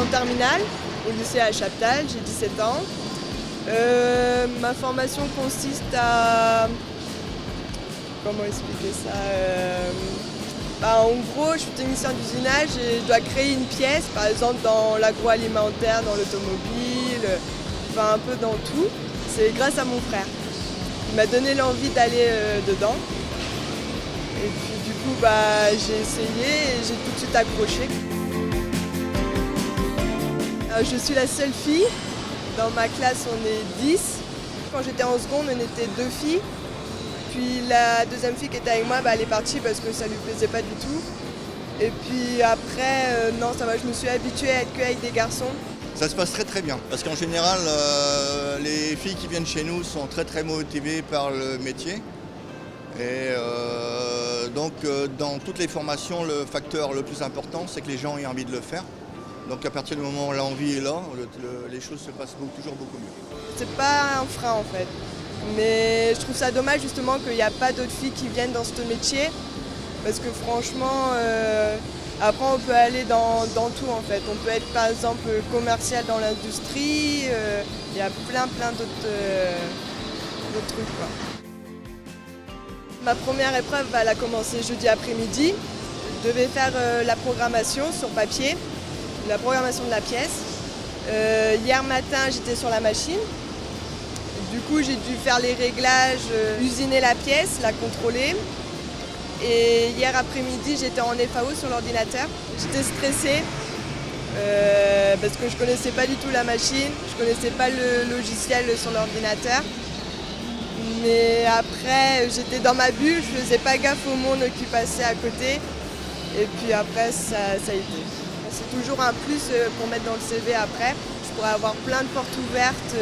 en terminale au lycée à Chaptal, j'ai 17 ans. Ma formation consiste à... Comment expliquer ça en gros, je suis technicien d'usinage et je dois créer une pièce, par exemple dans l'agroalimentaire, dans l'automobile, enfin un peu dans tout. C'est grâce à mon frère. Il m'a donné l'envie d'aller dedans. Et puis du coup, j'ai essayé et j'ai tout de suite accroché. Je suis la seule fille. Dans ma classe, on est 10. Quand j'étais en seconde, on était 2 filles. Puis la deuxième fille qui était avec moi, elle est partie parce que ça lui plaisait pas du tout. Et puis après, non, ça va, je me suis habituée à être qu'avec des garçons. Ça se passe très très bien, parce qu'en général, les filles qui viennent chez nous sont très très motivées par le métier. Et donc dans toutes les formations, le facteur le plus important, c'est que les gens aient envie de le faire. Donc à partir du moment où l'envie est là, les choses se passent toujours beaucoup mieux. C'est pas un frein en fait. Mais je trouve ça dommage justement qu'il n'y a pas d'autres filles qui viennent dans ce métier. Parce que franchement, après on peut aller dans tout en fait. On peut être par exemple commercial dans l'industrie, il y a plein d'autres trucs quoi. Ma première épreuve, elle a commencé jeudi après-midi. Je devais faire la programmation sur papier, la programmation de la pièce. Hier matin, j'étais sur la machine. Du coup, j'ai dû faire les réglages, usiner la pièce, la contrôler. Et hier après-midi, j'étais en FAO sur l'ordinateur. J'étais stressée parce que je ne connaissais pas du tout la machine, je ne connaissais pas le logiciel sur l'ordinateur. Mais après, j'étais dans ma bulle, je ne faisais pas gaffe au monde qui passait à côté. Et puis après, ça a été. C'est toujours un plus pour mettre dans le CV après. Je pourrais avoir plein de portes ouvertes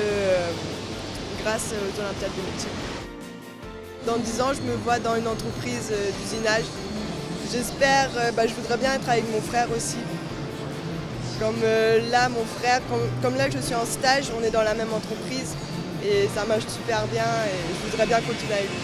grâce aux Olympiades de métier. Dans 10 ans, je me vois dans une entreprise d'usinage. J'espère, je voudrais bien être avec mon frère aussi. Comme là, mon frère, comme là que je suis en stage, on est dans la même entreprise et ça marche super bien et je voudrais bien continuer avec lui.